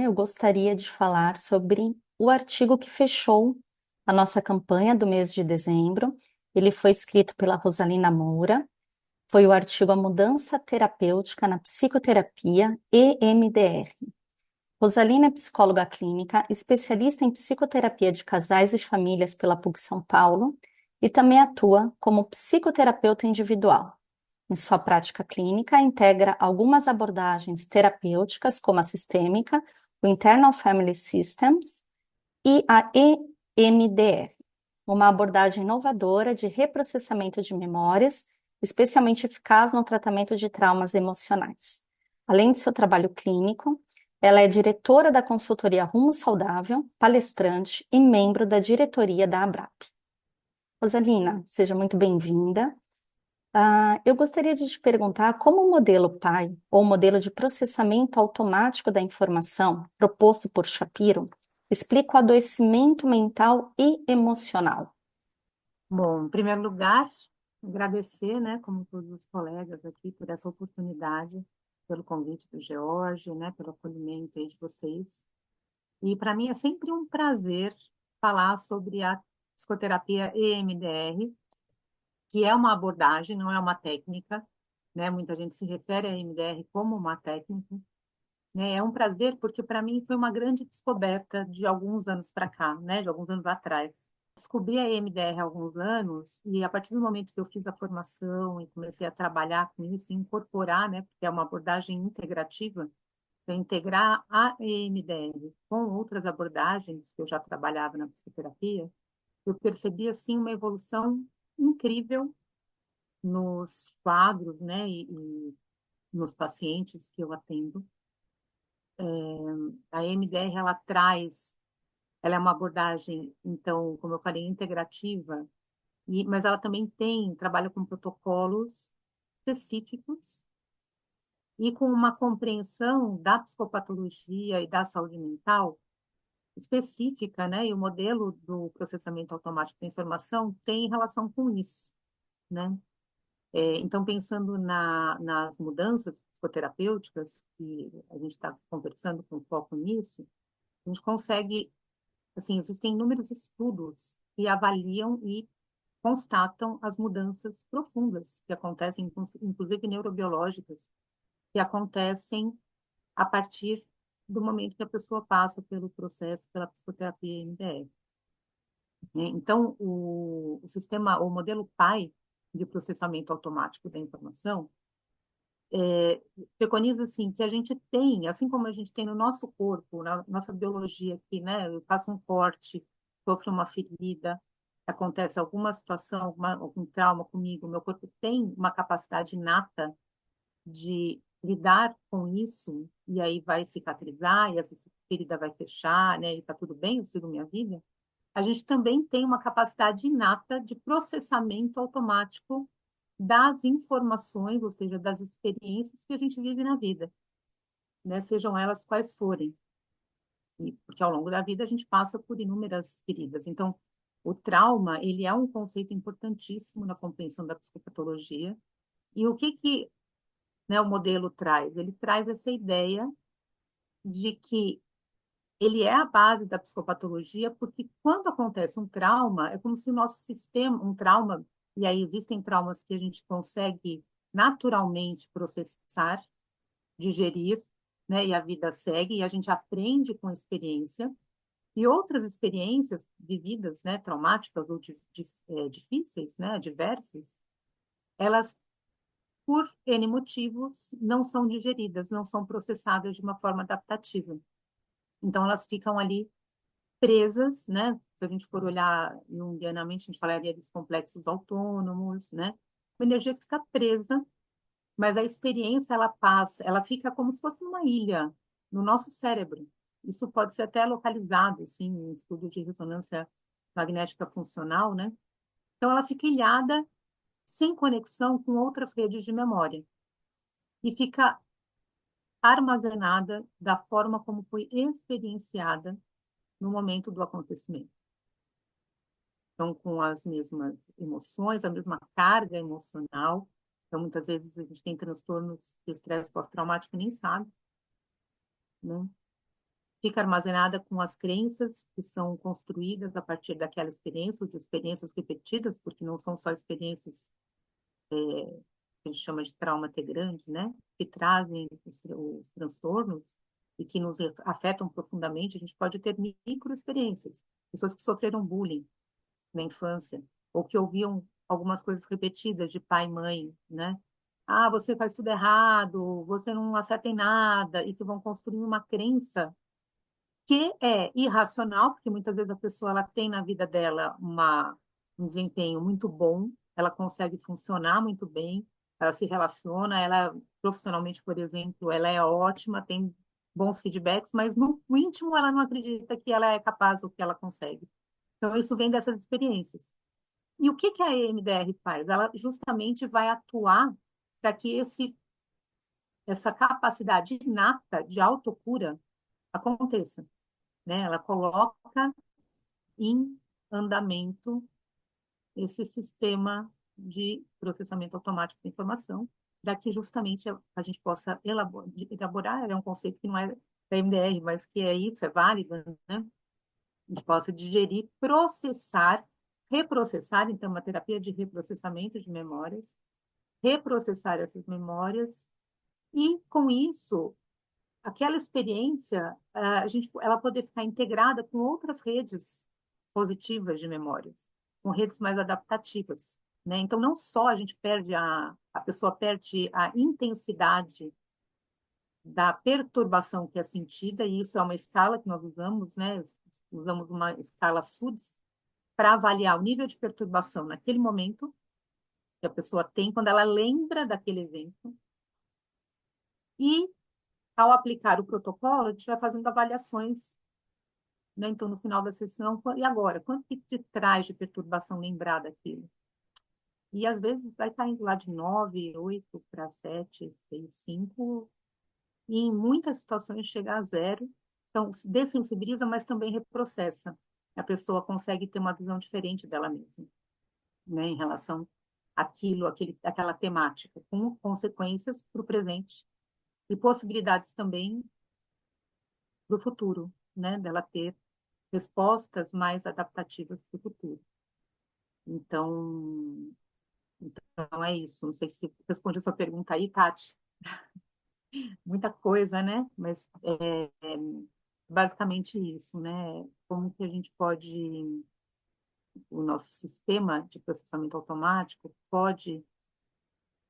Eu gostaria de falar sobre o artigo que fechou a nossa campanha do mês de dezembro. Ele foi escrito pela Rosalina Moura, foi o artigo A Mudança Terapêutica na Psicoterapia EMDR. Rosalina é psicóloga clínica, especialista em psicoterapia de casais e famílias pela PUC São Paulo e também atua como psicoterapeuta individual. Em sua prática clínica, integra algumas abordagens terapêuticas, como a sistêmica, o Internal Family Systems e a EMDR, uma abordagem inovadora de reprocessamento de memórias, especialmente eficaz no tratamento de traumas emocionais. Além de seu trabalho clínico, ela é diretora da consultoria Rumo Saudável, palestrante e membro da diretoria da ABRAP. Rosalina, seja muito bem-vinda. Eu gostaria de te perguntar como o modelo PAI, ou modelo de processamento automático da informação, proposto por Shapiro, explica o adoecimento mental e emocional. Bom, em primeiro lugar, agradecer, né, como todos os colegas aqui, por essa oportunidade, pelo convite do George, né, pelo acolhimento aí de vocês. E para mim é sempre um prazer falar sobre a psicoterapia EMDR, que é uma abordagem, não é uma técnica, né? Muita gente se refere a EMDR como uma técnica, né? É um prazer porque para mim foi uma grande descoberta de alguns anos para cá, né? De alguns anos atrás. Descobri a EMDR há alguns anos e a partir do momento que eu fiz a formação e comecei a trabalhar com isso, incorporar, né? Porque é uma abordagem integrativa, para integrar a EMDR com outras abordagens que eu já trabalhava na psicoterapia, eu percebi assim uma evolução incrível nos quadros, né? E nos pacientes que eu atendo. A EMDR ela traz, ela é uma abordagem, então, como eu falei, integrativa, mas ela também trabalha com protocolos específicos e com uma compreensão da psicopatologia e da saúde mental específica, né? E o modelo do processamento automático da informação tem relação com isso, né? Então, pensando nas mudanças psicoterapêuticas, que a gente está conversando com foco nisso, a gente consegue, assim, existem inúmeros estudos que avaliam e constatam as mudanças profundas que acontecem, inclusive neurobiológicas, que acontecem a partir do momento que a pessoa passa pelo processo, pela psicoterapia MDR. Né? Então, o sistema, o modelo PAI, de processamento automático da informação, preconiza assim que a gente tem, assim como a gente tem no nosso corpo, na nossa biologia aqui, né? Eu faço um corte, sofro uma ferida, acontece alguma situação, algum trauma comigo, meu corpo tem uma capacidade inata de lidar com isso e aí vai cicatrizar e essa ferida vai fechar, né? E tá tudo bem, eu sigo minha vida. A gente também tem uma capacidade inata de processamento automático das informações, ou seja, das experiências que a gente vive na vida, né? Sejam elas quais forem. Porque ao longo da vida a gente passa por inúmeras feridas. Então, o trauma, ele é um conceito importantíssimo na compreensão da psicopatologia. E o que, né, o modelo traz? Ele traz essa ideia de que ele é a base da psicopatologia, porque quando acontece um trauma, é como se o nosso sistema, um trauma, e aí existem traumas que a gente consegue naturalmente processar, digerir, né, e a vida segue, e a gente aprende com a experiência, e outras experiências vividas, né, traumáticas ou difíceis, né, adversas, elas, por N motivos, não são digeridas, não são processadas de uma forma adaptativa. Então, elas ficam ali presas, né? Se a gente for olhar junguianamente, a gente falaria dos complexos autônomos, né? A energia fica presa, mas a experiência ela passa, ela fica como se fosse uma ilha no nosso cérebro. Isso pode ser até localizado, assim, em estudos de ressonância magnética funcional, né? Então ela fica ilhada sem conexão com outras redes de memória e fica armazenada da forma como foi experienciada no momento do acontecimento. Então, com as mesmas emoções, a mesma carga emocional. Então, muitas vezes a gente tem transtornos de estresse pós-traumático e nem sabe, né? fica armazenada com as crenças que são construídas a partir daquela experiência, ou de experiências repetidas, porque não são só experiências que a gente chama de trauma T grande, né? Que trazem os transtornos e que nos afetam profundamente. A gente pode ter microexperiências, pessoas que sofreram bullying na infância, ou que ouviam algumas coisas repetidas de pai e mãe, né? Ah, você faz tudo errado, você não acerta em nada, e que vão construir uma crença que é irracional, porque muitas vezes a pessoa ela tem na vida dela um desempenho muito bom, ela consegue funcionar muito bem, ela se relaciona, ela profissionalmente, por exemplo, ela é ótima, tem bons feedbacks, mas no íntimo ela não acredita que ela é capaz ou que ela consegue. Então, isso vem dessas experiências. E o que que a EMDR faz? Ela justamente vai atuar para que essa capacidade inata de autocura aconteça, né? Ela coloca em andamento esse sistema de processamento automático de informação, para que justamente a gente possa elaborar, é um conceito que não é da MDR, mas que é isso, é válido, né? A gente possa digerir, processar, reprocessar, então, uma terapia de reprocessamento de memórias, reprocessar essas memórias, e com isso aquela experiência, ela poder ficar integrada com outras redes positivas de memórias, com redes mais adaptativas, né? Então, não só a gente perde a pessoa perde a intensidade da perturbação que é sentida, e isso é uma escala que nós usamos, né? Usamos uma escala SUDS para avaliar o nível de perturbação naquele momento que a pessoa tem quando ela lembra daquele evento, e ao aplicar o protocolo, a gente vai fazendo avaliações, né? Então, no final da sessão, e agora? Quanto que te traz de perturbação lembrar daquilo? E às vezes vai estar indo lá de 9, 8 para 7, 6, 5, e em muitas situações chega a zero. Então, se dessensibiliza, mas também reprocessa. A pessoa consegue ter uma visão diferente dela mesma, né, em relação aquela temática, com consequências para o presente e possibilidades também para o futuro, né, dela ter respostas mais adaptativas para o futuro. Então, então é isso. Não sei se responde a sua pergunta aí, Tati. Muita coisa, né? Mas basicamente isso, né? Como que a gente pode, o nosso sistema de processamento automático pode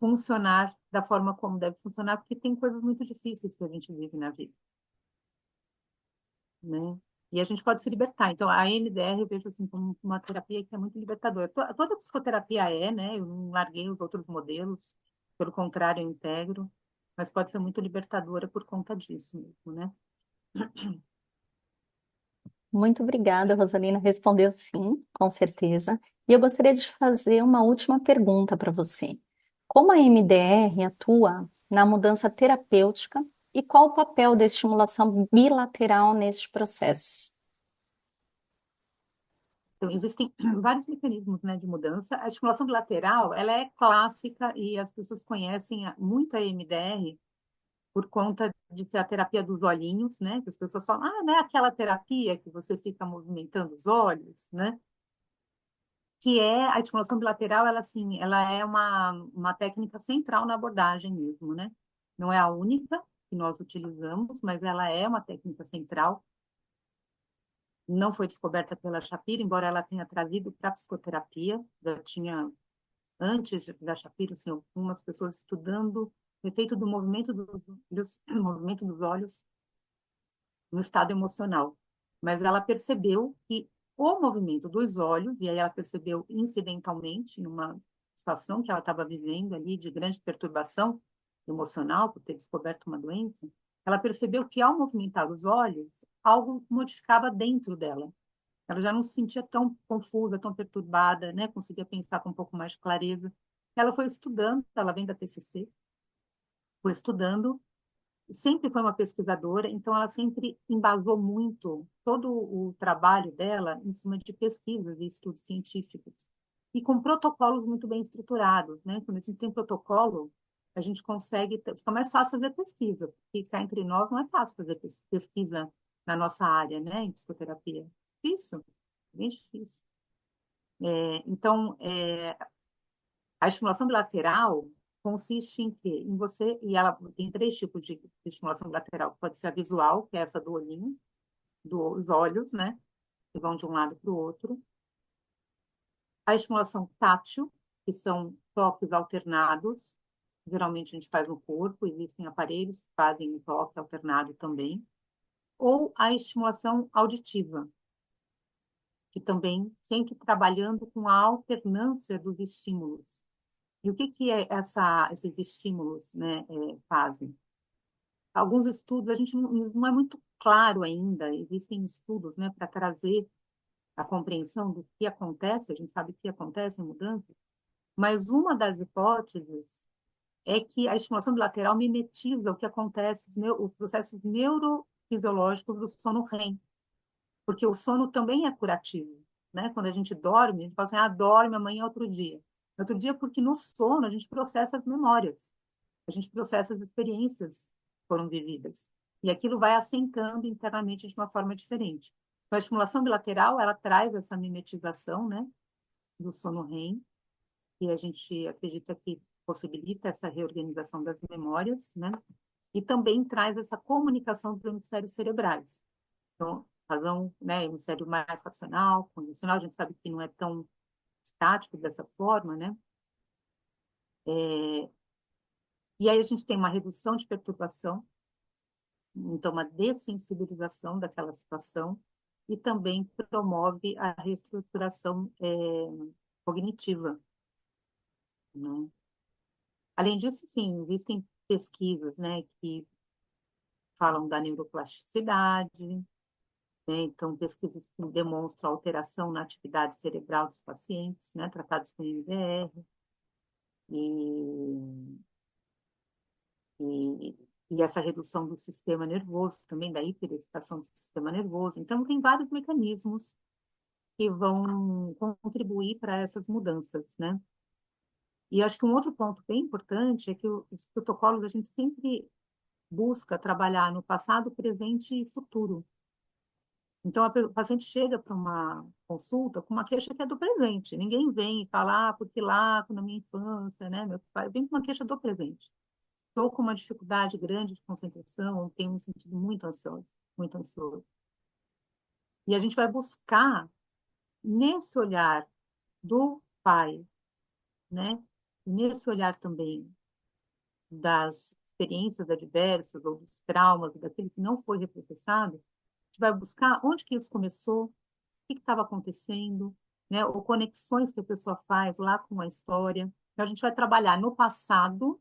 funcionar da forma como deve funcionar, porque tem coisas muito difíceis que a gente vive na vida, né? E a gente pode se libertar. Então, a EMDR eu vejo assim como uma terapia que é muito libertadora. Toda psicoterapia né? Eu não larguei os outros modelos, pelo contrário, eu integro, mas pode ser muito libertadora por conta disso mesmo, né? Muito obrigada, Rosalina. Respondeu sim, com certeza. E eu gostaria de fazer uma última pergunta para você. Como a MDR atua na mudança terapêutica e qual o papel da estimulação bilateral neste processo? Então, existem vários mecanismos, né, de mudança. A estimulação bilateral, ela é clássica e as pessoas conhecem muito a EMDR por conta de ser a terapia dos olhinhos, né? Que as pessoas falam, não é aquela terapia que você fica movimentando os olhos, né? Que é a estimulação bilateral, ela assim, ela é uma técnica central na abordagem mesmo, né? Não é a única que nós utilizamos, mas ela é uma técnica central. Não foi descoberta pela Shapiro, embora ela tenha trazido para a psicoterapia, já tinha antes da Shapiro, assim, algumas pessoas estudando o efeito do movimento dos movimento dos olhos no estado emocional. Mas ela percebeu que o movimento dos olhos, e aí ela percebeu incidentalmente, numa situação que ela estava vivendo ali de grande perturbação emocional, por ter descoberto uma doença, ela percebeu que ao movimentar os olhos, algo modificava dentro dela. Ela já não se sentia tão confusa, tão perturbada, né? Conseguia pensar com um pouco mais de clareza. Ela foi estudando, ela vem da TCC, foi estudando, sempre foi uma pesquisadora, então ela sempre embasou muito todo o trabalho dela em cima de pesquisas e estudos científicos e com protocolos muito bem estruturados, né? Quando a gente tem protocolo, a gente consegue, fica mais fácil fazer pesquisa, porque cá entre nós não é fácil fazer pesquisa na nossa área, né, em psicoterapia. Isso, bem difícil. Então, a estimulação bilateral consiste em quê? Em você, e ela tem três tipos de estimulação bilateral. Pode ser a visual, que é essa do olhinho, dos olhos, né, que vão de um lado para o outro. A estimulação tátil, que são toques alternados, geralmente a gente faz no corpo, existem aparelhos que fazem um toque alternado também. Ou a estimulação auditiva, que também sempre trabalhando com a alternância dos estímulos. E o que que esses estímulos, né, fazem? Alguns estudos, a gente não é muito claro ainda, existem estudos, né, para trazer a compreensão do que acontece, a gente sabe o que acontece em mudanças, mas uma das hipóteses é que a estimulação bilateral mimetiza o que acontece, os processos neurofisiológicos do sono REM, porque o sono também é curativo, né? Quando a gente dorme, a gente fala assim, dorme, amanhã é outro dia. Outro dia porque no sono a gente processa as memórias, a gente processa as experiências que foram vividas, e aquilo vai assentando internamente de uma forma diferente. Então, a estimulação bilateral, ela traz essa mimetização, né, do sono REM, que a gente acredita que possibilita essa reorganização das memórias, né? E também traz essa comunicação dos hemisférios cerebrais. Então, razão, né, hemisfério mais racional, convencional, a gente sabe que não é tão estático dessa forma, né? E aí a gente tem uma redução de perturbação, então uma dessensibilização daquela situação e também promove a reestruturação cognitiva, né? Além disso, sim, existem pesquisas, né, que falam da neuroplasticidade, né? Então, pesquisas que demonstram alteração na atividade cerebral dos pacientes, né, tratados com MDR, e, e, e essa redução do sistema nervoso, também da hiperexcitação do sistema nervoso. Então, tem vários mecanismos que vão contribuir para essas mudanças, né? E acho que um outro ponto bem importante é que os protocolos a gente sempre busca trabalhar no passado, presente e futuro. Então, o paciente chega para uma consulta com uma queixa que é do presente. Ninguém vem e fala, porque lá, na minha infância, né, meu pai, vem com uma queixa do presente. Estou com uma dificuldade grande de concentração, tenho me sentido muito ansioso, muito ansioso. E a gente vai buscar, nesse olhar do pai, né, nesse olhar também das experiências adversas ou dos traumas, daquilo que não foi reprocessado, a gente vai buscar onde que isso começou, o que estava acontecendo, né? Ou conexões que a pessoa faz lá com a história. Então, a gente vai trabalhar no passado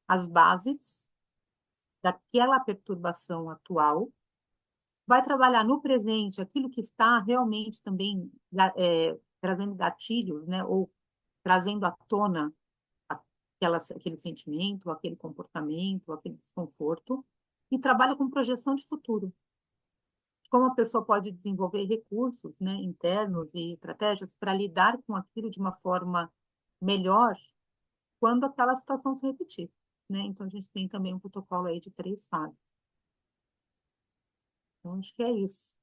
as bases daquela perturbação atual, vai trabalhar no presente aquilo que está realmente também trazendo gatilhos, né? Ou trazendo à tona aquele sentimento, aquele comportamento, aquele desconforto, e trabalha com projeção de futuro. Como a pessoa pode desenvolver recursos, né, internos e estratégias para lidar com aquilo de uma forma melhor quando aquela situação se repetir, né? Então, a gente tem também um protocolo aí de 3 fases. Então, acho que é isso.